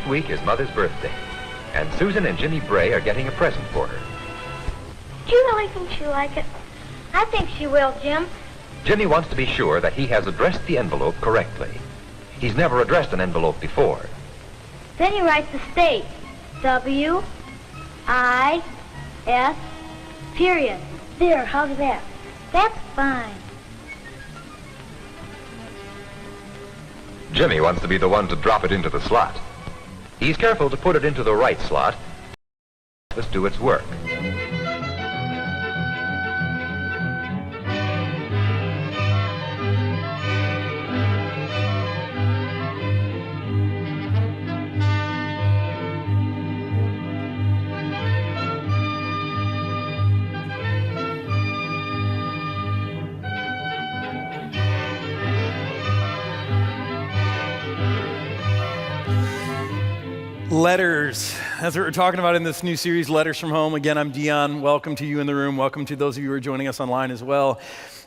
Next week is Mother's birthday, and Susan and Jimmy Bray are getting a present for her. Do you really think she'll like it? I think she will, Jim. Jimmy wants to be sure that he has addressed the envelope correctly. He's never addressed an envelope before. Then he writes the state. W-I-S, period. There, how's that? That's fine. Jimmy wants to be the one to drop it into the slot. He's careful to put it into the right slot. Let's do its work. Letters. That's what we're talking about in this new series, Letters from Home. Again, I'm Dion. Welcome to you in the room. Welcome to those of you who are joining us online as well.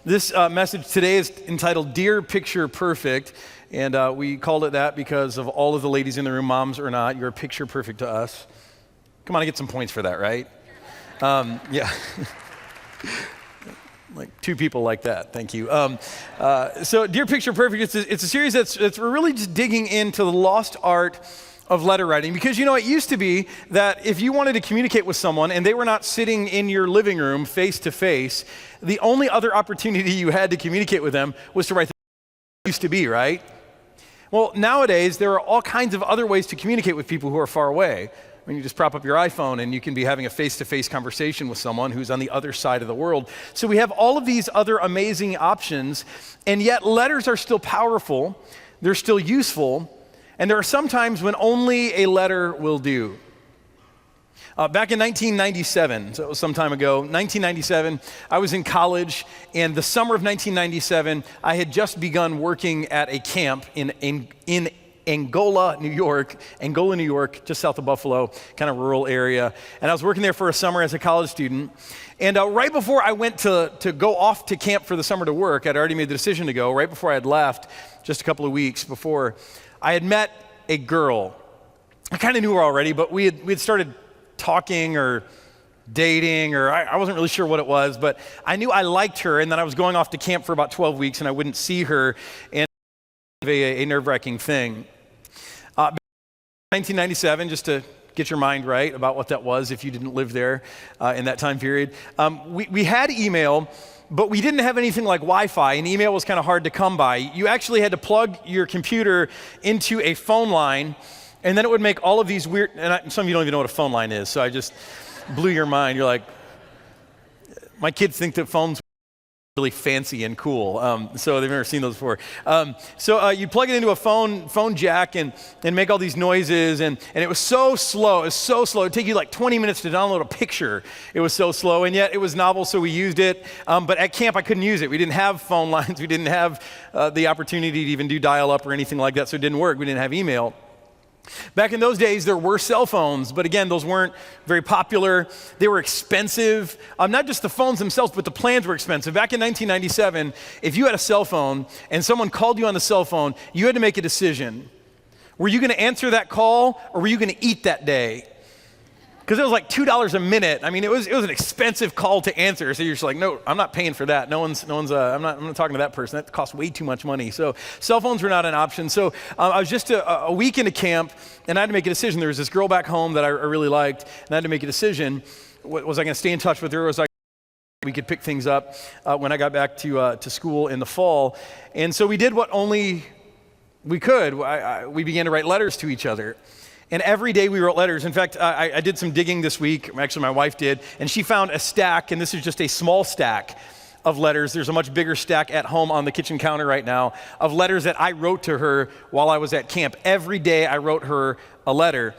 This message today is entitled Dear Picture Perfect. And we called it that because of all of the ladies in the room, moms or not, you're picture perfect to us. Come on, I get some points for that, right? Yeah. Like two people like that. Thank you. So Dear Picture Perfect, it's a series that's we're really just digging into the lost art of letter writing, because you know it used to be that if you wanted to communicate with someone and they were not sitting in your living room face to face, the only other opportunity you had to communicate with them was to write. Used to be, right? Well, nowadays there are all kinds of other ways to communicate with people who are far away. I mean, you just prop up your iPhone and you can be having a face-to-face conversation with someone who's on the other side of the world. So we have all of these other amazing options, and yet letters are still powerful, they're still useful, and there are some times when only a letter will do. Back in 1997, so it was some time ago, 1997, I was in college, and the summer of 1997, I had just begun working at a camp in Angola, New York, just south of Buffalo, kind of rural area. And I was working there for a summer as a college student. And right before I went to go off to camp for the summer to work, I'd already made the decision to go, right before I had left, just a couple of weeks before, I had met a girl. I kind of knew her already, but we had started talking or dating, or I wasn't really sure what it was, but I knew I liked her, and then I was going off to camp for about 12 weeks, and I wouldn't see her, and a nerve-wracking thing. 1997, just to get your mind right about what that was if you didn't live there in that time period, we had email, but we didn't have anything like Wi-Fi, and email was kind of hard to come by. You actually had to plug your computer into a phone line, and then it would make all of these weird, and some of you don't even know what a phone line is, so I just blew your mind. You're like, my kids think that phones are really fancy and cool, so they've never seen those before. So you plug it into a phone jack and make all these noises, and it was so slow. It'd take you like 20 minutes to download a picture. It was so slow, and yet it was novel, so we used it. But at camp, I couldn't use it. We didn't have phone lines. We didn't have the opportunity to even do dial-up or anything like that, so it didn't work. We didn't have email. Back in those days, there were cell phones, but again, those weren't very popular. They were expensive. Not just the phones themselves, but the plans were expensive. Back in 1997, if you had a cell phone and someone called you on the cell phone, you had to make a decision. Were you going to answer that call, or were you going to eat that day? Because it was like $2 a minute. I mean, it was an expensive call to answer. So you're just like, no, I'm not paying for that. I'm not talking to that person. That costs way too much money. So cell phones were not an option. So I was just a week into camp, and I had to make a decision. There was this girl back home that I really liked, and I had to make a decision. Was I going to stay in touch with her? Was we could pick things up when I got back to school in the fall? And so we did what only we could. We began to write letters to each other. And every day we wrote letters. In fact, I did some digging this week. Actually, my wife did. And she found a stack, and this is just a small stack of letters. There's a much bigger stack at home on the kitchen counter right now of letters that I wrote to her while I was at camp. Every day I wrote her a letter.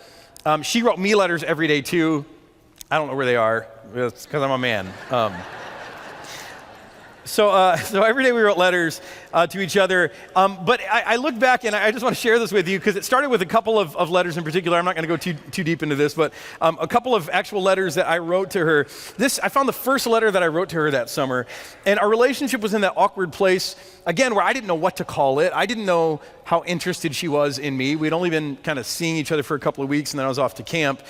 She wrote me letters every day too. I don't know where they are. It's because I'm a man. So every day we wrote letters to each other. But I look back and I just want to share this with you because it started with a couple of letters in particular. I'm not going to go too deep into this, but a couple of actual letters that I wrote to her. I found the first letter that I wrote to her that summer, and our relationship was in that awkward place, again, where I didn't know what to call it. I didn't know how interested she was in me. We'd only been kind of seeing each other for a couple of weeks, and then I was off to camp.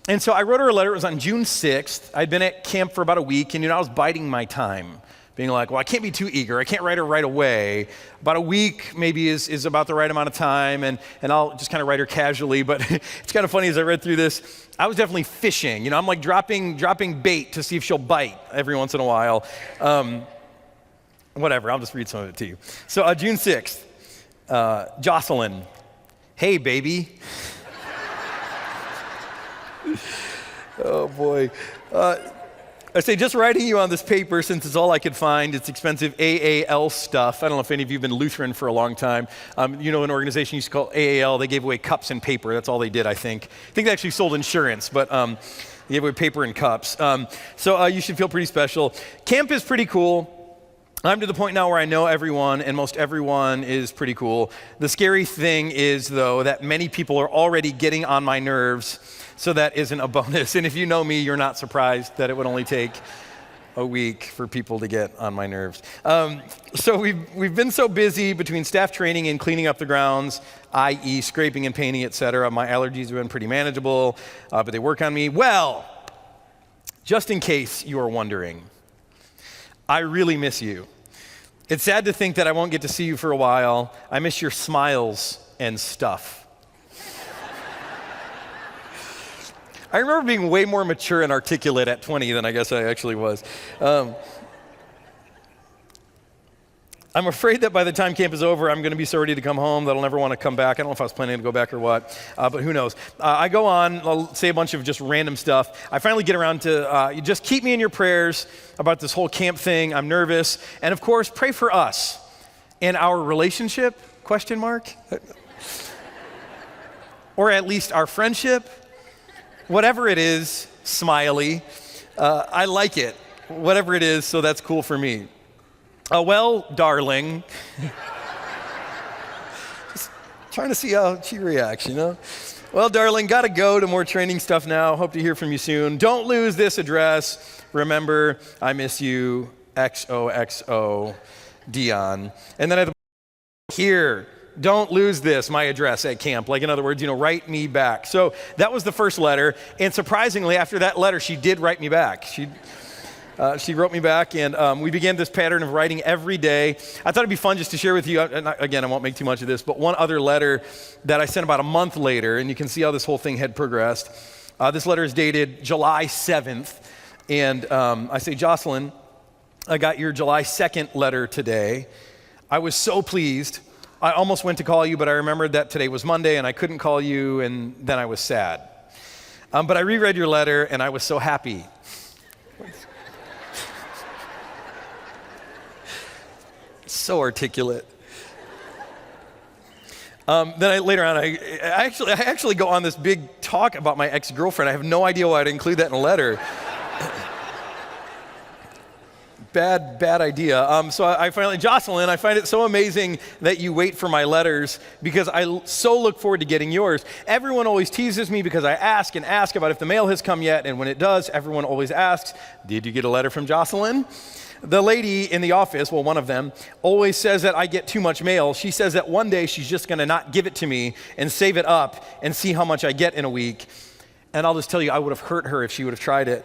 And so I wrote her a letter. It was on June 6th. I'd been at camp for about a week, and I was biding my time, being like, well, I can't be too eager. I can't write her right away. About a week maybe is about the right amount of time, and I'll just kind of write her casually. But it's kind of funny as I read through this, I was definitely fishing. I'm like dropping bait to see if she'll bite every once in a while. Whatever, I'll just read some of it to you. So June 6th, Jocelyn, hey, baby. Oh, boy. I say, just writing you on this paper, since it's all I could find, it's expensive AAL stuff. I don't know if any of you have been Lutheran for a long time. An organization used to call AAL. They gave away cups and paper. That's all they did, I think. I think they actually sold insurance, but they gave away paper and cups. So you should feel pretty special. Camp is pretty cool. I'm to the point now where I know everyone, and most everyone is pretty cool. The scary thing is, though, that many people are already getting on my nerves, so that isn't a bonus. And if you know me, you're not surprised that it would only take a week for people to get on my nerves. So we've been so busy between staff training and cleaning up the grounds, i.e. scraping and painting, etc. My allergies have been pretty manageable, but they work on me. Well, just in case you are wondering, I really miss you. It's sad to think that I won't get to see you for a while. I miss your smiles and stuff. I remember being way more mature and articulate at 20 than I guess I actually was. I'm afraid that by the time camp is over, I'm going to be so ready to come home that I'll never want to come back. I don't know if I was planning to go back or what, but who knows. I go on, I'll say a bunch of just random stuff. I finally get around to just keep me in your prayers about this whole camp thing. I'm nervous. And of course, pray for us and our relationship, ? Or at least our friendship. Whatever it is, smiley. I like it. Whatever it is, so that's cool for me. Well, darling. Just trying to see how she reacts, Well, darling, gotta go to more training stuff now. Hope to hear from you soon. Don't lose this address. Remember, I miss you. XOXO, Dion. And then at the here, don't lose this, my address at camp. Like, in other words, write me back. So that was the first letter. And surprisingly, after that letter, she did write me back. She wrote me back, and we began this pattern of writing every day. I thought it'd be fun just to share with you, again, I won't make too much of this, but one other letter that I sent about a month later, and you can see how this whole thing had progressed. This letter is dated July 7th, and I say, Jocelyn, I got your July 2nd letter today. I was so pleased. I almost went to call you, but I remembered that today was Monday, and I couldn't call you, and then I was sad. But I reread your letter, and I was so happy. So articulate. Later on, I actually go on this big talk about my ex-girlfriend. I have no idea why I'd include that in a letter. Bad idea. So I finally, Jocelyn, I find it so amazing that you wait for my letters because I so look forward to getting yours. Everyone always teases me because I ask and ask about if the mail has come yet, and when it does, everyone always asks, did you get a letter from Jocelyn? The lady in the office, well, one of them, always says that I get too much mail. She says that one day she's just going to not give it to me and save it up and see how much I get in a week. And I'll just tell you, I would have hurt her if she would have tried it.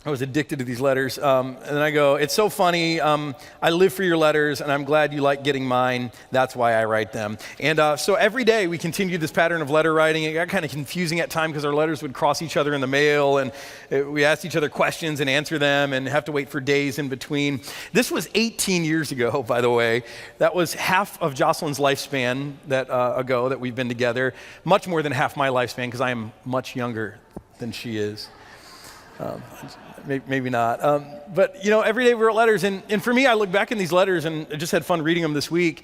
I was addicted to these letters. And then I go, it's so funny. I live for your letters, and I'm glad you like getting mine. That's why I write them. And so every day we continued this pattern of letter writing. It got kind of confusing at times because our letters would cross each other in the mail, and we asked each other questions and answer them and have to wait for days in between. This was 18 years ago, by the way. That was half of Jocelyn's lifespan ago that we've been together. Much more than half my lifespan because I am much younger than she is. Maybe not. But, every day we wrote letters. And for me, I look back in these letters and I just had fun reading them this week.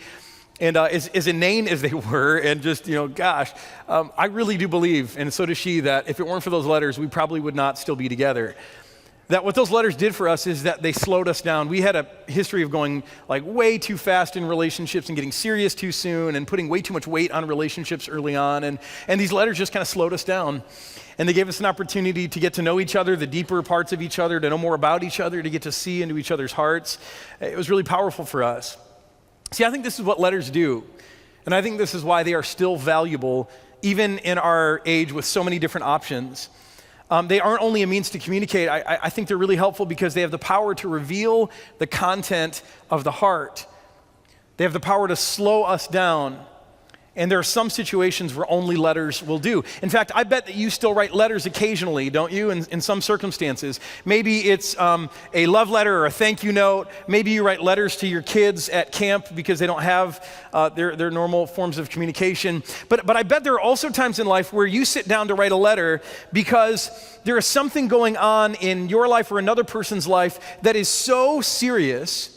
And as inane as they were, and just, I really do believe, and so does she, that if it weren't for those letters, we probably would not still be together. that what those letters did for us is that they slowed us down. We had a history of going like way too fast in relationships and getting serious too soon and putting way too much weight on relationships early on. And these letters just kind of slowed us down. And they gave us an opportunity to get to know each other, the deeper parts of each other, to know more about each other, to get to see into each other's hearts. It was really powerful for us. See, I think this is what letters do. And I think this is why they are still valuable, even in our age with so many different options. They aren't only a means to communicate. I think they're really helpful because they have the power to reveal the content of the heart. They have the power to slow us down. And there are some situations where only letters will do. In fact, I bet that you still write letters occasionally, don't you, in some circumstances. Maybe it's a love letter or a thank you note. Maybe you write letters to your kids at camp because they don't have their normal forms of communication. But I bet there are also times in life where you sit down to write a letter because there is something going on in your life or another person's life that is so serious,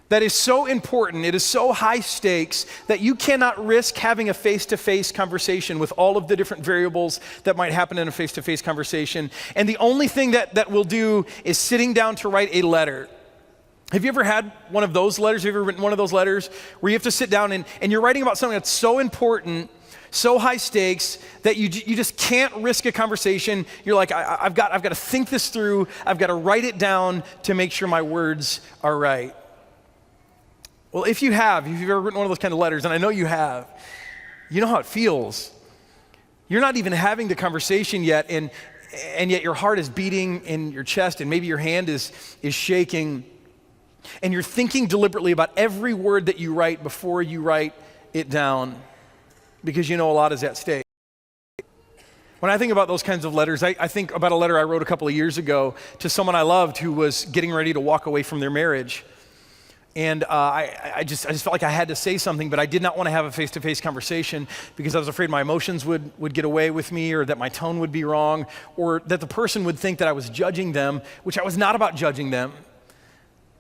that is so important, it is so high stakes that you cannot risk having a face-to-face conversation with all of the different variables that might happen in a face-to-face conversation. And the only thing that we'll do is sitting down to write a letter. Have you ever had one of those letters? Have you ever written one of those letters where you have to sit down and you're writing about something that's so important, so high stakes that you just can't risk a conversation? You're like, I've got to think this through. I've got to write it down to make sure my words are right. Well, if you've ever written one of those kind of letters, and I know you have, you know how it feels. You're not even having the conversation yet, and yet your heart is beating in your chest, and maybe your hand is shaking, and you're thinking deliberately about every word that you write before you write it down, because you know a lot is at stake. When I think about those kinds of letters, I think about a letter I wrote a couple of years ago to someone I loved who was getting ready to walk away from their marriage. And I just felt like I had to say something, but I did not want to have a face-to-face conversation because I was afraid my emotions would get away with me, or that my tone would be wrong, or that the person would think that I was judging them, which I was not about judging them.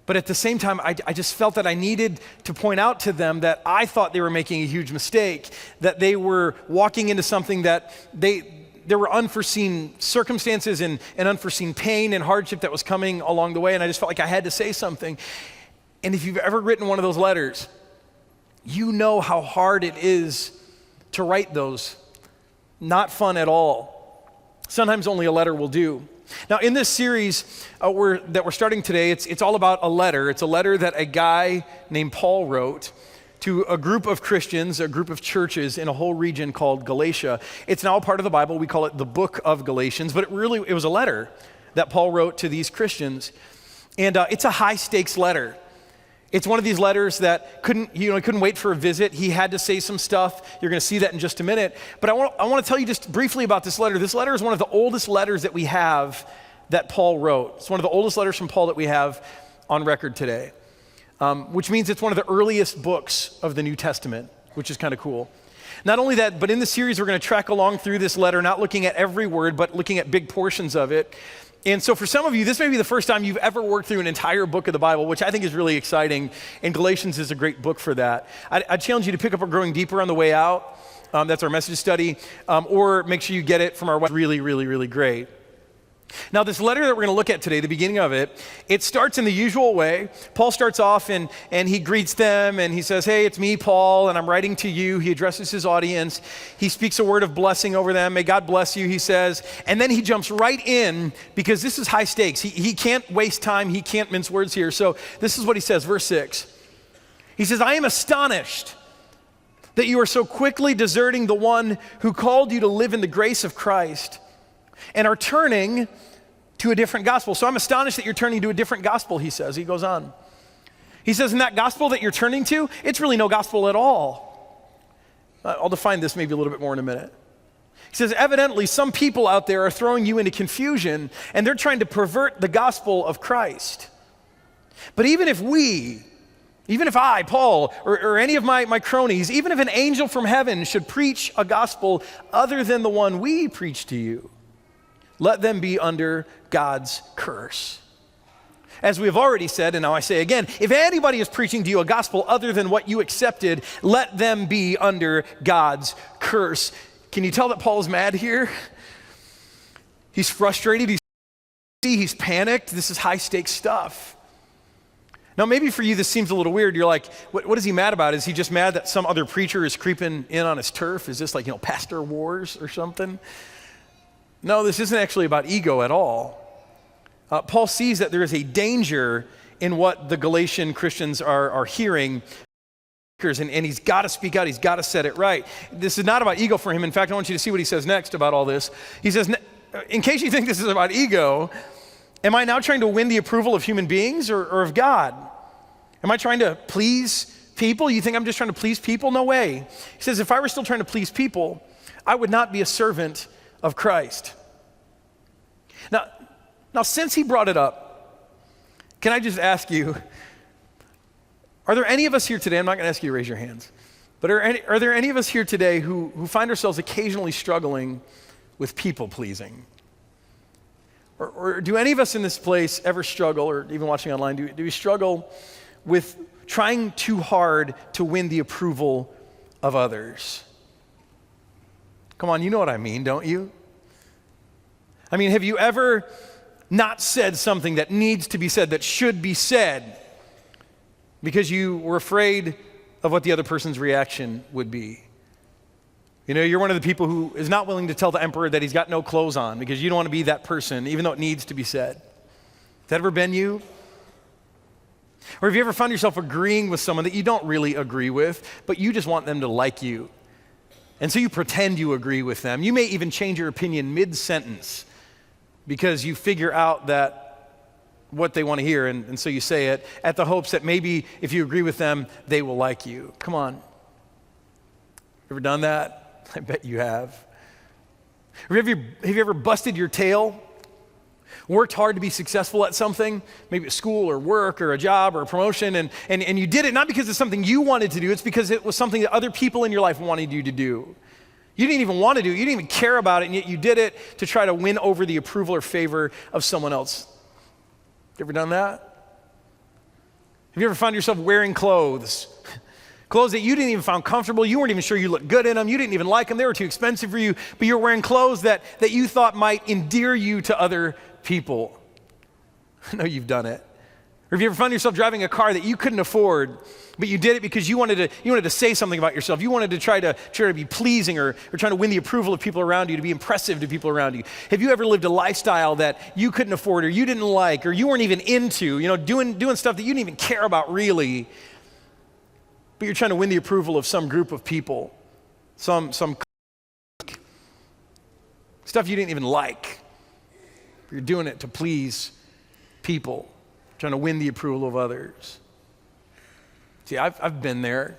But at the same time, I just felt that I needed to point out to them that I thought they were making a huge mistake, that they were walking into something that there were unforeseen circumstances and unforeseen pain and hardship that was coming along the way, and I just felt like I had to say something. And if you've ever written one of those letters, you know how hard it is to write those. Not fun at all. Sometimes only a letter will do. Now, in this series that we're starting today, it's all about a letter. It's a letter that a guy named Paul wrote to a group of Christians, a group of churches in a whole region called Galatia. It's now a part of the Bible. We call it the book of Galatians, but it was a letter that Paul wrote to these Christians. And it's a high stakes letter. It's one of these letters that couldn't wait for a visit. He had to say some stuff. You're going to see that in just a minute. But I want to tell you just briefly about this letter. This letter is one of the oldest letters that we have that Paul wrote. It's one of the oldest letters from Paul that we have on record today, which means it's one of the earliest books of the New Testament, which is kind of cool. Not only that, but in the series, we're going to track along through this letter, not looking at every word, but looking at big portions of it. And so for some of you, this may be the first time you've ever worked through an entire book of the Bible, which I think is really exciting, and Galatians is a great book for that. I challenge you to pick up a Growing Deeper on the way out. That's our message study, or make sure you get it from our website. Really, really, really great. Now, this letter that we're going to look at today, the beginning of it, it starts in the usual way. Paul starts off and he greets them and he says, "Hey, it's me, Paul, and I'm writing to you." He addresses his audience. He speaks a word of blessing over them. "May God bless you," he says. And then he jumps right in because this is high stakes. He can't waste time. He can't mince words here. So this is what he says, verse 6. He says, "I am astonished that you are so quickly deserting the one who called you to live in the grace of Christ and are turning to a different gospel." So I'm astonished that you're turning to a different gospel, he says. He goes on. He says, "In that gospel that you're turning to, it's really no gospel at all." I'll define this maybe a little bit more in a minute. He says, "Evidently, some people out there are throwing you into confusion, and they're trying to pervert the gospel of Christ. But even if I, Paul, or any of my cronies, even if an angel from heaven should preach a gospel other than the one we preach to you, let them be under God's curse. As we have already said, and now I say again, if anybody is preaching to you a gospel other than what you accepted, let them be under God's curse." Can you tell that Paul is mad here? He's frustrated. See, he's panicked. This is high-stakes stuff. Now, maybe for you this seems a little weird. You're like, what is he mad about? Is he just mad that some other preacher is creeping in on his turf? Is this like, pastor wars or something? No, this isn't actually about ego at all. Paul sees that there is a danger in what the Galatian Christians are hearing, and he's got to speak out. He's got to set it right. This is not about ego for him. In fact, I want you to see what he says next about all this. He says, in case you think this is about ego, am I now trying to win the approval of human beings or of God? Am I trying to please people? You think I'm just trying to please people? No way. He says, if I were still trying to please people, I would not be a servant of Christ. Now, since he brought it up, can I just ask you, are there any of us here today, I'm not going to ask you to raise your hands, but are there any of us here today who find ourselves occasionally struggling with people pleasing? Or do any of us in this place ever struggle, or even watching online, do we struggle with trying too hard to win the approval of others? Come on, you know what I mean, don't you? I mean, have you ever not said something that needs to be said, that should be said, because you were afraid of what the other person's reaction would be? You're one of the people who is not willing to tell the emperor that he's got no clothes on because you don't want to be that person, even though it needs to be said. Has that ever been you? Or have you ever found yourself agreeing with someone that you don't really agree with, but you just want them to like you? And so you pretend you agree with them. You may even change your opinion mid-sentence because you figure out that what they want to hear, and so you say it at the hopes that maybe if you agree with them, they will like you. Come on. Ever done that? I bet you have. Have you ever busted your tail? Worked hard to be successful at something, maybe at school or work or a job or a promotion, and you did it not because it's something you wanted to do, it's because it was something that other people in your life wanted you to do. You didn't even want to do it, you didn't even care about it, and yet you did it to try to win over the approval or favor of someone else. You ever done that? Have you ever found yourself wearing clothes that you didn't even find comfortable, you weren't even sure you looked good in them, you didn't even like them, they were too expensive for you, but you were wearing clothes that you thought might endear you to other people? I know you've done it. Or have you ever found yourself driving a car that you couldn't afford, but you did it because you wanted to say something about yourself. You wanted to try to be pleasing or trying to win the approval of people around you, to be impressive to people around you. Have you ever lived a lifestyle that you couldn't afford or you didn't like or you weren't even into, doing stuff that you didn't even care about really, but you're trying to win the approval of some group of people, some stuff you didn't even like. You're doing it to please people, trying to win the approval of others. See, I've been there.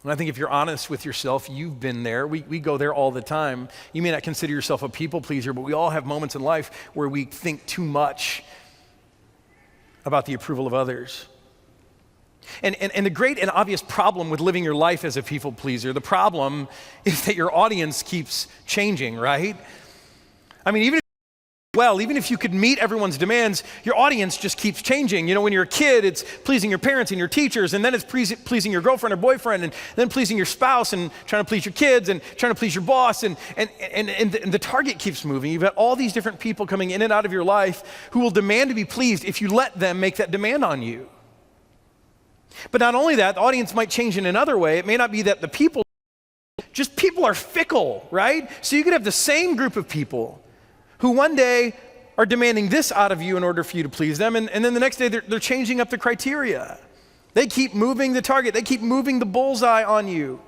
And I think if you're honest with yourself, you've been there. We go there all the time. You may not consider yourself a people pleaser, but we all have moments in life where we think too much about the approval of others. And the great and obvious problem with living your life as a people pleaser, the problem is that your audience keeps changing, right? I mean, even if you could meet everyone's demands, your audience just keeps changing. When you're a kid, it's pleasing your parents and your teachers, and then it's pleasing your girlfriend or boyfriend, and then pleasing your spouse, and trying to please your kids, and trying to please your boss, and the target keeps moving. You've got all these different people coming in and out of your life who will demand to be pleased if you let them make that demand on you. But not only that, the audience might change in another way. It may not be that the people are fickle, right? So you could have the same group of people who one day are demanding this out of you in order for you to please them, and then the next day they're changing up the criteria. They keep moving the target. They keep moving the bullseye on you.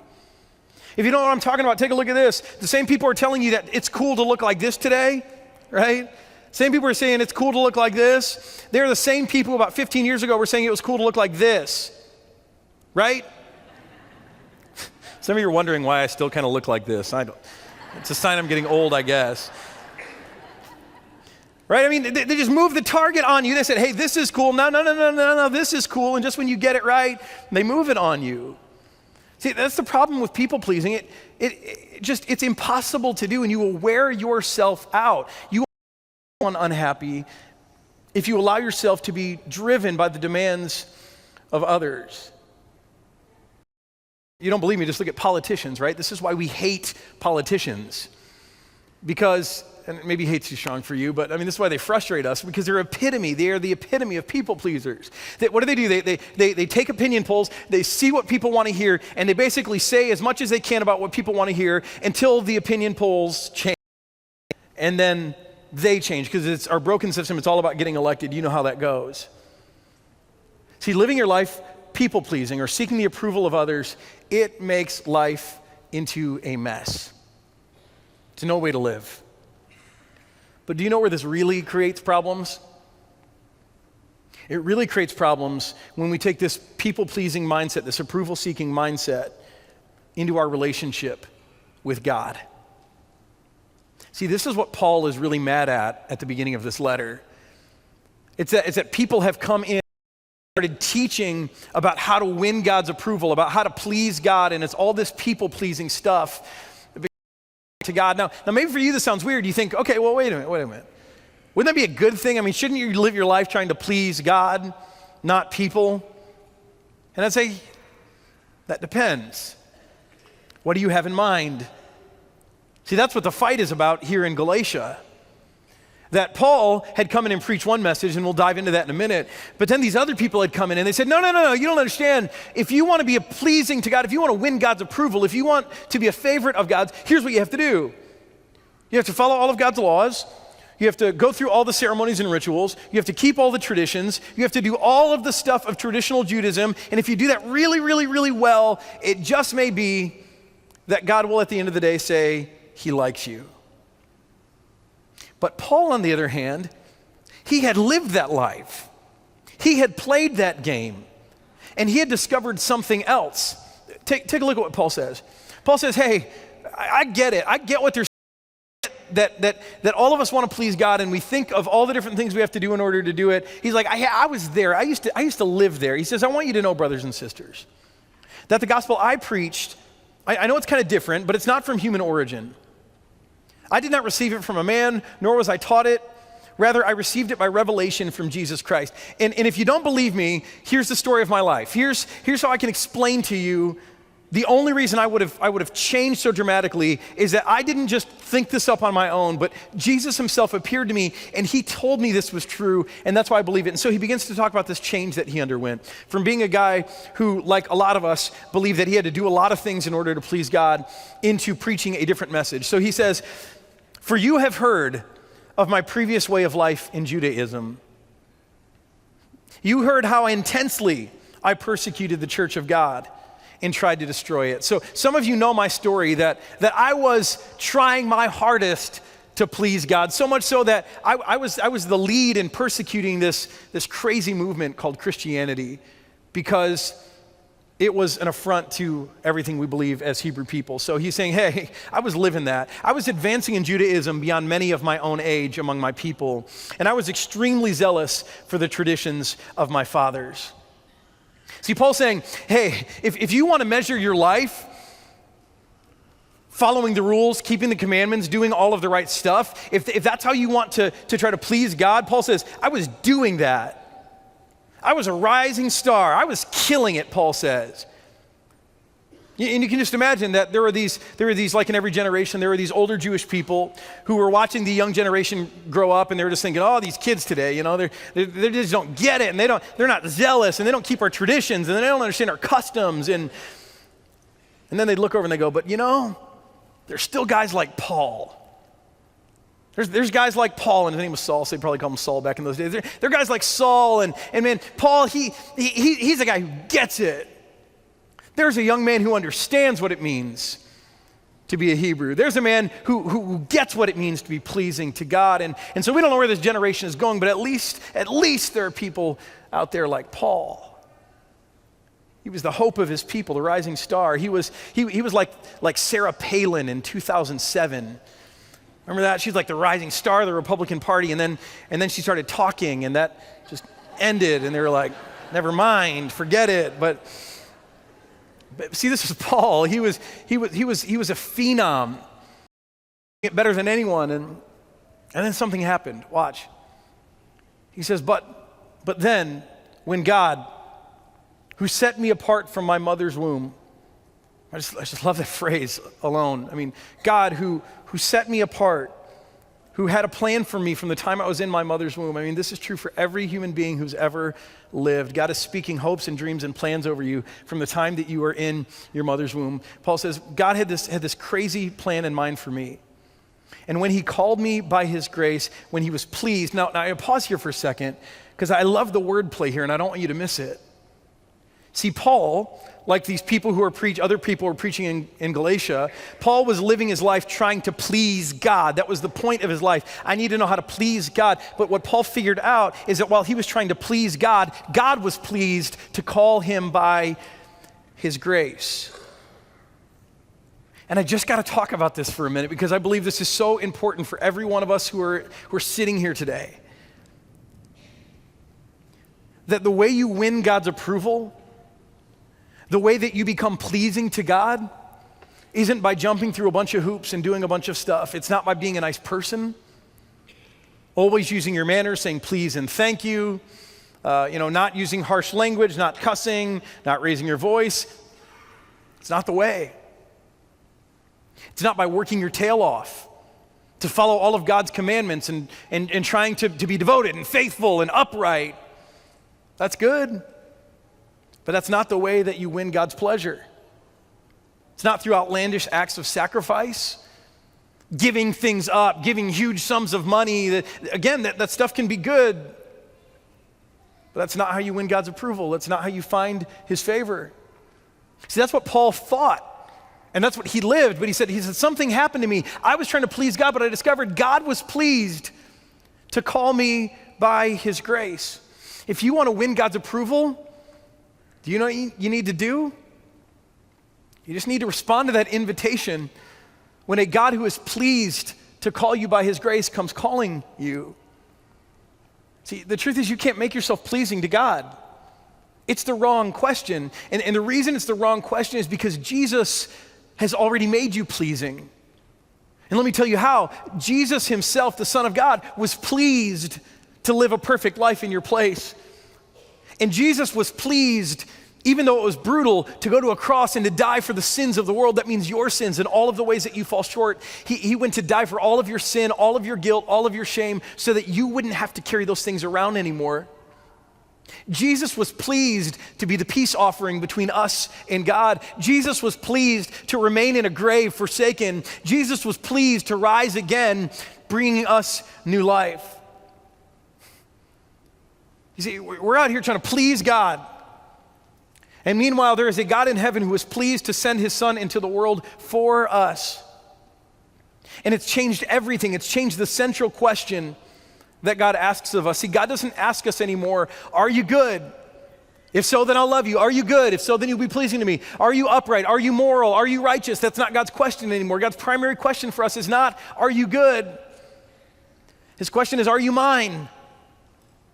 If you don't know what I'm talking about, take a look at this. The same people are telling you that it's cool to look like this today, right? Same people are saying it's cool to look like this. They're the same people about 15 years ago were saying it was cool to look like this, right? Some of you are wondering why I still kind of look like this. It's a sign I'm getting old, I guess. Right? I mean, they just moved the target on you. They said, hey, this is cool. No, this is cool. And just when you get it right, they move it on you. See, that's the problem with people pleasing. It's impossible to do, and you will wear yourself out. You will be unhappy if you allow yourself to be driven by the demands of others. You don't believe me? Just look at politicians, right? This is why we hate politicians. Because and maybe hate's too strong for you, but I mean, this is why they frustrate us, because they're epitome. They are the epitome of people pleasers. What do? They take opinion polls, they see what people want to hear, and they basically say as much as they can about what people want to hear until the opinion polls change. And then they change, because it's our broken system. It's all about getting elected. You know how that goes. See, living your life people pleasing or seeking the approval of others, it makes life into a mess. It's no way to live. But do you know where this really creates problems? It really creates problems when we take this people-pleasing mindset, this approval-seeking mindset, into our relationship with God. See, this is what Paul is really mad at the beginning of this letter. It's that people have come in and started teaching about how to win God's approval, about how to please God, and it's all this people-pleasing stuff to God. Now maybe for you this sounds weird. You think, okay, well, wait a minute. Wouldn't that be a good thing? I mean, shouldn't you live your life trying to please God, not people? And I'd say, that depends. What do you have in mind? See, that's what the fight is about here in Galatia. That Paul had come in and preached one message, and we'll dive into that in a minute, but then these other people had come in and they said, no, you don't understand. If you want to be pleasing to God, if you want to win God's approval, if you want to be a favorite of God's, here's what you have to do. You have to follow all of God's laws. You have to go through all the ceremonies and rituals. You have to keep all the traditions. You have to do all of the stuff of traditional Judaism, and if you do that really, really, really well, it just may be that God will at the end of the day say, He likes you. But Paul, on the other hand, he had lived that life. He had played that game, and he had discovered something else. Take a look at what Paul says. Paul says, hey, I get it. I get what they're saying, that all of us want to please God, and we think of all the different things we have to do in order to do it. He's like, I was there. I used to live there. He says, I want you to know, brothers and sisters, that the gospel I preached, I know it's kind of different, but it's not from human origin. I did not receive it from a man, nor was I taught it. Rather, I received it by revelation from Jesus Christ. And if you don't believe me, here's the story of my life. Here's how I can explain to you the only reason I would have changed so dramatically is that I didn't just think this up on my own, but Jesus himself appeared to me and he told me this was true, and that's why I believe it. And so he begins to talk about this change that he underwent from being a guy who, like a lot of us, believed that he had to do a lot of things in order to please God into preaching a different message. So he says, for you have heard of my previous way of life in Judaism. You heard how intensely I persecuted the church of God and tried to destroy it. So some of you know my story that I was trying my hardest to please God, so much so that I was the lead in persecuting this crazy movement called Christianity because it was an affront to everything we believe as Hebrew people. So he's saying, hey, I was living that. I was advancing in Judaism beyond many of my own age among my people, and I was extremely zealous for the traditions of my fathers. See, Paul's saying, hey, if you want to measure your life following the rules, keeping the commandments, doing all of the right stuff, if that's how you want to try to please God, Paul says, I was doing that. I was a rising star. I was killing it, Paul says. And you can just imagine that there were these, like in every generation, there were these older Jewish people who were watching the young generation grow up, and they were just thinking, oh, these kids today, you know, they just don't get it, and they're not zealous, and they don't keep our traditions, and they don't understand our customs, and then they'd look over and they go, but you know, there's still guys like Paul. There's guys like Paul, and his name was Saul, so they probably called him Saul back in those days. There are guys like Saul, and man, Paul, he's a guy who gets it. There's a young man who understands what it means to be a Hebrew. There's a man who gets what it means to be pleasing to God. And so we don't know where this generation is going, but at least there are people out there like Paul. He was the hope of his people, the rising star. He was like Sarah Palin in 2007. Remember that? She's like the rising star of the Republican Party, and then she started talking, and that just ended, and they were like, never mind, forget it. But see, this was Paul. He was a phenom, better than anyone, and then something happened. Watch. He says, but then when God, who set me apart from my mother's womb, I just love that phrase alone. I mean, God who set me apart, who had a plan for me from the time I was in my mother's womb. I mean, this is true for every human being who's ever lived. God is speaking hopes and dreams and plans over you from the time that you were in your mother's womb. Paul says, God had this crazy plan in mind for me. And when he called me by his grace, when he was pleased. Now I pause here for a second, because I love the wordplay here and I don't want you to miss it. See, Paul, like these people who are other people who are preaching in Galatia, Paul was living his life trying to please God. That was the point of his life. I need to know how to please God. But what Paul figured out is that while he was trying to please God, God was pleased to call him by his grace. And I just got to talk about this for a minute because I believe this is so important for every one of us who are sitting here today. That the way you win God's approval, the way that you become pleasing to God, isn't by jumping through a bunch of hoops and doing a bunch of stuff. It's not by being a nice person, always using your manners, saying please and thank you, not using harsh language, not cussing, not raising your voice. It's not the way. It's not by working your tail off to follow all of God's commandments and trying to be devoted and faithful and upright. That's good, but that's not the way that you win God's pleasure. It's not through outlandish acts of sacrifice, giving things up, giving huge sums of money. That stuff can be good, but that's not how you win God's approval. That's not how you find his favor. See, that's what Paul thought. And that's what he lived, but he said, something happened to me. I was trying to please God, but I discovered God was pleased to call me by his grace. If you want to win God's approval, do you know what you need to do? You just need to respond to that invitation when a God who is pleased to call you by his grace comes calling you. See, the truth is you can't make yourself pleasing to God. It's the wrong question. And the reason it's the wrong question is because Jesus has already made you pleasing. And let me tell you how. Jesus himself, the Son of God, was pleased to live a perfect life in your place. And Jesus was pleased, even though it was brutal, to go to a cross and to die for the sins of the world. That means your sins and all of the ways that you fall short. He went to die for all of your sin, all of your guilt, all of your shame, so that you wouldn't have to carry those things around anymore. Jesus was pleased to be the peace offering between us and God. Jesus was pleased to remain in a grave forsaken. Jesus was pleased to rise again, bringing us new life. You see, we're out here trying to please God. And meanwhile, there is a God in heaven who is pleased to send his Son into the world for us. And it's changed everything. It's changed the central question that God asks of us. See, God doesn't ask us anymore, are you good? If so, then I'll love you. Are you good? If so, then you'll be pleasing to me. Are you upright? Are you moral? Are you righteous? That's not God's question anymore. God's primary question for us is not, are you good? His question is, are you mine?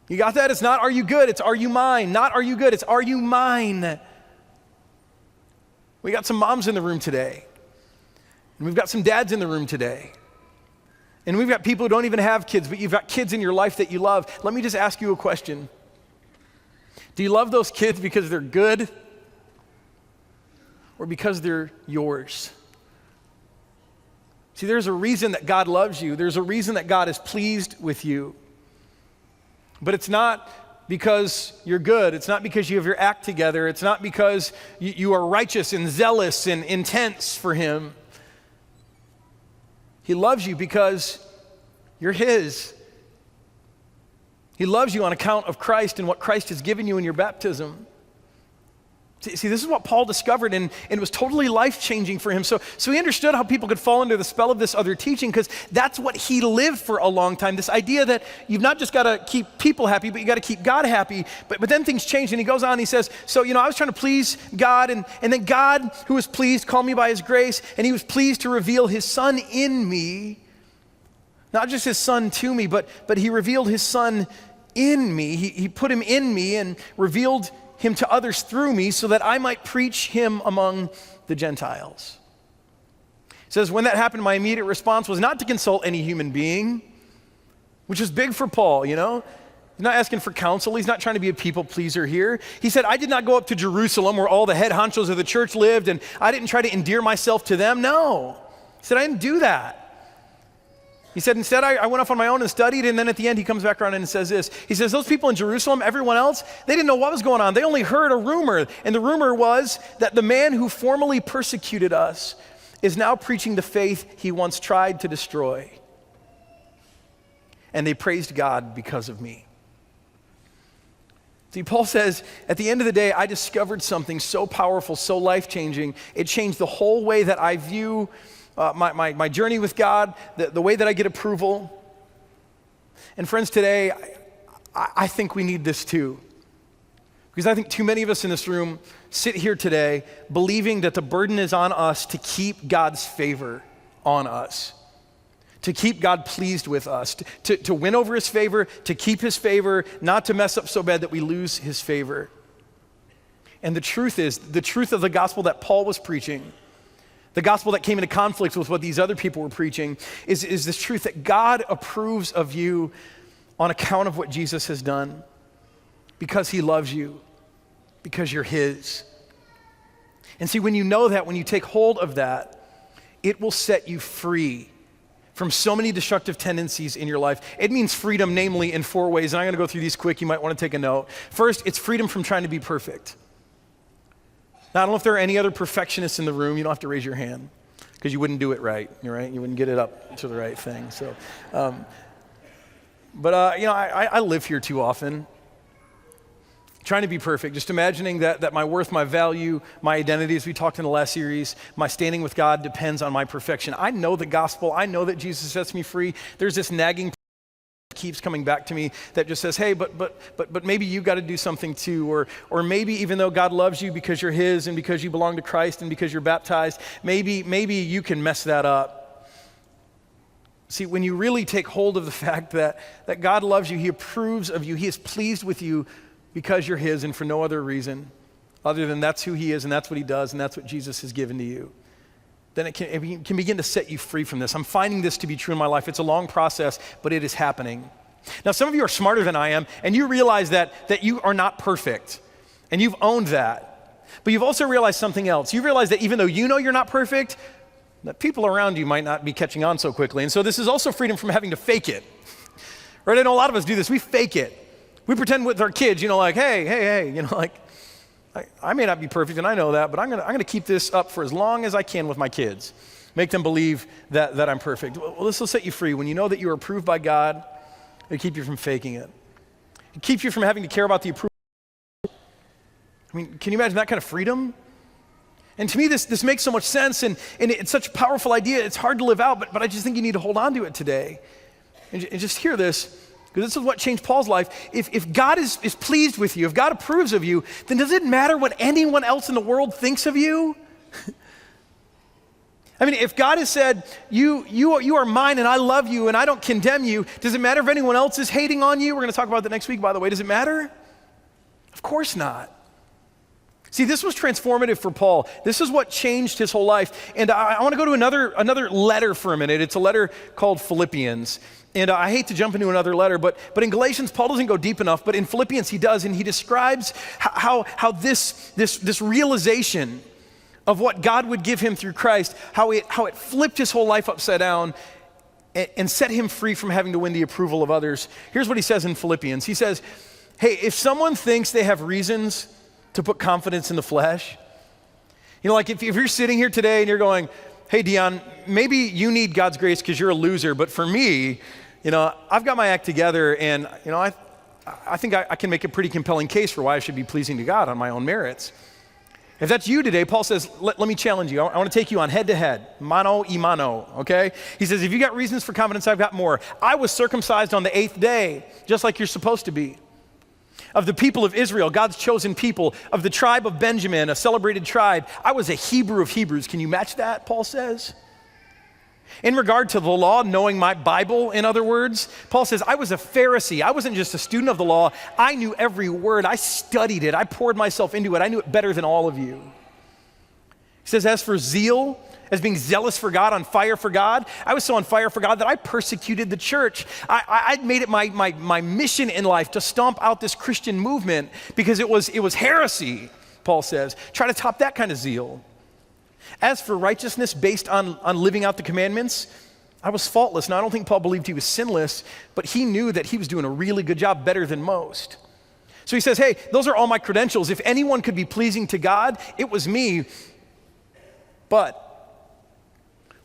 You got that? It's not, are you good? It's, are you mine? Not, are you good? It's, are you mine? We got some moms in the room today. And we've got some dads in the room today. And we've got people who don't even have kids, but you've got kids in your life that you love. Let me just ask you a question. Do you love those kids because they're good or because they're yours? See, there's a reason that God loves you. There's a reason that God is pleased with you. But it's not because you're good. It's not because you have your act together. It's not because you are righteous and zealous and intense for him. He loves you because you're his. He loves you on account of Christ and what Christ has given you in your baptism. See, this is what Paul discovered, and it was totally life-changing for him. So he understood how people could fall under the spell of this other teaching, because that's what he lived for a long time, this idea that you've not just got to keep people happy, but you got to keep God happy. But then things changed, and he goes on and he says, so, I was trying to please God, and then God, who was pleased, called me by his grace, and he was pleased to reveal his Son in me. Not just his Son to me, but he revealed his Son in me. He put him in me and revealed him to others through me so that I might preach him among the Gentiles. It says, when that happened, my immediate response was not to consult any human being, which is big for Paul, He's not asking for counsel. He's not trying to be a people pleaser here. He said, I did not go up to Jerusalem where all the head honchos of the church lived, and I didn't try to endear myself to them. No. He said, I didn't do that. He said, instead, I went off on my own and studied, and then at the end, he comes back around and says this. He says, those people in Jerusalem, everyone else, they didn't know what was going on. They only heard a rumor, and the rumor was that the man who formerly persecuted us is now preaching the faith he once tried to destroy. And they praised God because of me. See, Paul says, at the end of the day, I discovered something so powerful, so life-changing. It changed the whole way that I view my journey with God, the way that I get approval. And friends, today, I think we need this too. Because I think too many of us in this room sit here today believing that the burden is on us to keep God's favor on us, to keep God pleased with us, to win over his favor, to keep his favor, not to mess up so bad that we lose his favor. And the truth is, the truth of the gospel that Paul was preaching, the gospel that came into conflict with what these other people were preaching, is this truth that God approves of you on account of what Jesus has done, because he loves you, because you're his. And see, when you know that, when you take hold of that, it will set you free from so many destructive tendencies in your life. It means freedom, namely, in 4 ways, and I'm gonna go through these quick. You might wanna take a note. First, it's freedom from trying to be perfect. Now, I don't know if there are any other perfectionists in the room. You don't have to raise your hand, because you wouldn't do it right, right? You wouldn't get it up to the right thing. So, I live here too often, trying to be perfect, just imagining that my worth, my value, my identity, as we talked in the last series, my standing with God depends on my perfection. I know the gospel. I know that Jesus sets me free. There's this nagging that keeps coming back to me that just says, hey, but maybe you got to do something too, or maybe even though God loves you because you're his and because you belong to Christ and because you're baptized, maybe you can mess that up. See, when you really take hold of the fact that God loves you, he approves of you, he is pleased with you because you're his and for no other reason other than that's who he is and that's what he does and that's what Jesus has given to you, then it can begin to set you free from this. I'm finding this to be true in my life. It's a long process, but it is happening. Now, some of you are smarter than I am, and you realize that you are not perfect, and you've owned that. But you've also realized something else. You realize that even though you know you're not perfect, that people around you might not be catching on so quickly. And so this is also freedom from having to fake it. Right? I know a lot of us do this. We fake it. We pretend with our kids, like, hey, like, I may not be perfect, and I know that, but I'm gonna keep this up for as long as I can with my kids. Make them believe that I'm perfect. Well, this will set you free. When you know that you are approved by God, it'll keep you from faking it. It keeps you from having to care about the approval. I mean, can you imagine that kind of freedom? And to me, this makes so much sense, and it's such a powerful idea. It's hard to live out, but I just think you need to hold on to it today. And just hear this. Because this is what changed Paul's life. If God is pleased with you, if God approves of you, then does it matter what anyone else in the world thinks of you? I mean, if God has said, you are mine and I love you and I don't condemn you, does it matter if anyone else is hating on you? We're going to talk about that next week, by the way. Does it matter? Of course not. See, this was transformative for Paul. This is what changed his whole life. And I want to go to another letter for a minute. It's a letter called Philippians. And I hate to jump into another letter, but in Galatians, Paul doesn't go deep enough, but in Philippians he does, and he describes how this realization of what God would give him through Christ, how it flipped his whole life upside down and set him free from having to win the approval of others. Here's what he says in Philippians. He says, hey, if someone thinks they have reasons to put confidence in the flesh, like if you're sitting here today and you're going, hey, Dion, maybe you need God's grace because you're a loser, but for me, I've got my act together, and I think I can make a pretty compelling case for why I should be pleasing to God on my own merits. If that's you today, Paul says, let me challenge you. I want to take you on head-to-head, mano y mano, okay? He says, if you got reasons for confidence, I've got more. I was circumcised on the 8th day, just like you're supposed to be. Of the people of Israel, God's chosen people, of the tribe of Benjamin, a celebrated tribe, I was a Hebrew of Hebrews. Can you match that, Paul says? In regard to the law, knowing my Bible, in other words, Paul says, I was a Pharisee. I wasn't just a student of the law. I knew every word. I studied it. I poured myself into it. I knew it better than all of you. He says, as for zeal, as being zealous for God, on fire for God, I was so on fire for God that I persecuted the church. I'd made it my mission in life to stomp out this Christian movement because it was heresy, Paul says. Try to top that kind of zeal. As for righteousness based on living out the commandments, I was faultless. Now, I don't think Paul believed he was sinless, but he knew that he was doing a really good job, better than most. So he says, hey, those are all my credentials. If anyone could be pleasing to God, it was me. But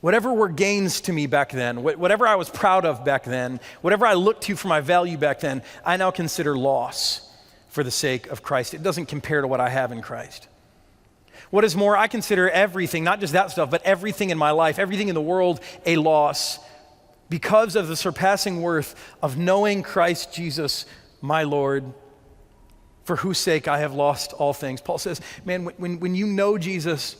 whatever were gains to me back then, whatever I was proud of back then, whatever I looked to for my value back then, I now consider loss for the sake of Christ. It doesn't compare to what I have in Christ. What is more, I consider everything, not just that stuff, but everything in my life, everything in the world, a loss because of the surpassing worth of knowing Christ Jesus, my Lord, for whose sake I have lost all things. Paul says, man, when you know Jesus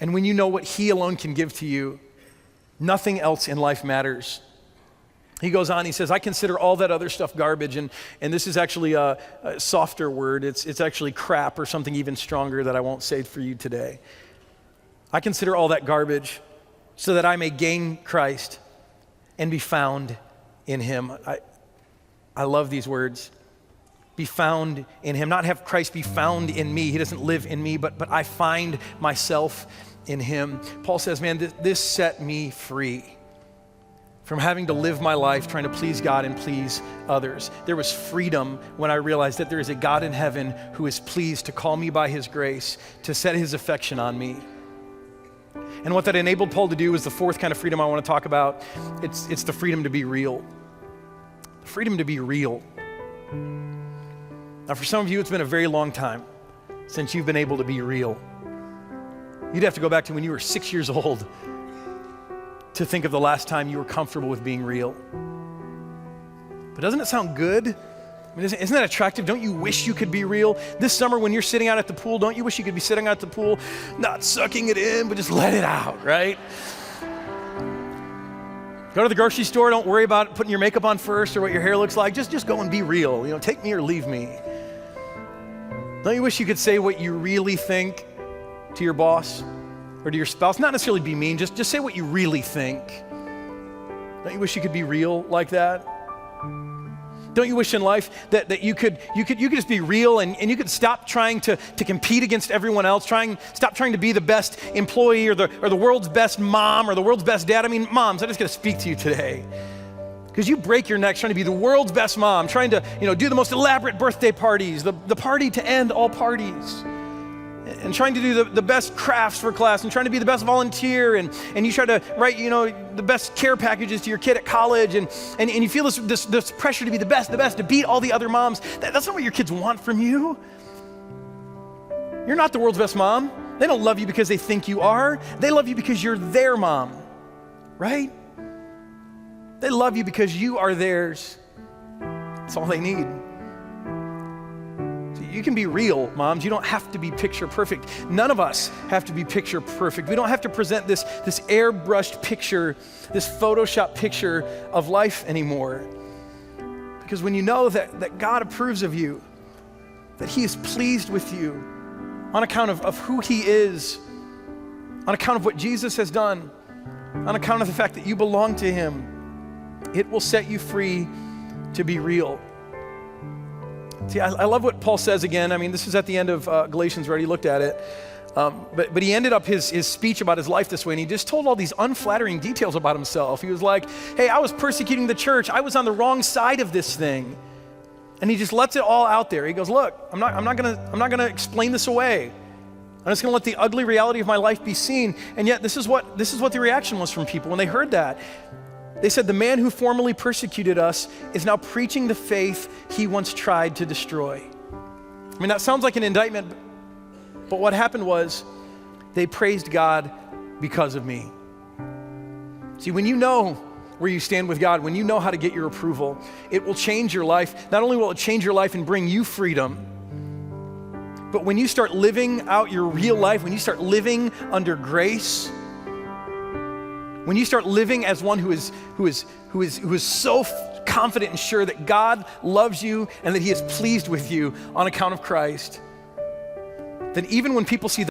and when you know what he alone can give to you, nothing else in life matters. He goes on, he says, I consider all that other stuff garbage, and this is actually a softer word. It's actually crap or something even stronger that I won't say for you today. I consider all that garbage so that I may gain Christ and be found in him. I love these words. Be found in him, not have Christ be found in me. He doesn't live in me, but I find myself in him. Paul says, man, this set me free from having to live my life trying to please God and please others. There was freedom when I realized that there is a God in heaven who is pleased to call me by his grace, to set his affection on me. And what that enabled Paul to do is the fourth kind of freedom I want to talk about. It's the freedom to be real. The freedom to be real. Now, for some of you, it's been a very long time since you've been able to be real. You'd have to go back to when you were 6 years old to think of the last time you were comfortable with being real. But doesn't it sound good? I mean, isn't that attractive? Don't you wish you could be real? This summer when you're sitting out at the pool, don't you wish you could be sitting out at the pool, not sucking it in, but just let it out, right? Go to the grocery store, don't worry about putting your makeup on first or what your hair looks like. Just go and be real. You know, take me or leave me. Don't you wish you could say what you really think to your boss or to your spouse? Not necessarily be mean, just say what you really think. Don't you wish you could be real like that? Don't you wish in life that you could just be real and you could stop trying to compete against everyone else, stop trying to be the best employee or the world's best mom or the world's best dad? I mean, moms, I just gotta speak to you today. Because you break your necks trying to be the world's best mom, trying to do the most elaborate birthday parties, the party to end all parties, and trying to do the best crafts for class, and trying to be the best volunteer, and you try to write the best care packages to your kid at college, and you feel this pressure to be the best, to beat all the other moms. That's not what your kids want from you. You're not the world's best mom. They don't love you because they think you are. They love you because you're their mom, right? They love you because you are theirs. That's all they need. So you can be real, moms. You don't have to be picture perfect. None of us have to be picture perfect. We don't have to present this airbrushed picture, this Photoshop picture of life anymore. Because when you know that God approves of you, that he is pleased with you on account of who he is, on account of what Jesus has done, on account of the fact that you belong to him, it will set you free to be real. See, I love what Paul says again. I mean, this is at the end of Galatians, we already looked at it. But he ended up his speech about his life this way, and he just told all these unflattering details about himself. He was like, hey, I was persecuting the church. I was on the wrong side of this thing. And he just lets it all out there. He goes, look, I'm not gonna explain this away. I'm just gonna let the ugly reality of my life be seen. And yet this is what the reaction was from people when they heard that. They said, the man who formerly persecuted us is now preaching the faith he once tried to destroy. I mean, that sounds like an indictment, but what happened was they praised God because of me. See, when you know where you stand with God, when you know how to get your approval, it will change your life. Not only will it change your life and bring you freedom, but when you start living out your real life, when you start living under grace, when you start living as one who is so confident and sure that God loves you and that he is pleased with you on account of Christ, then even when people see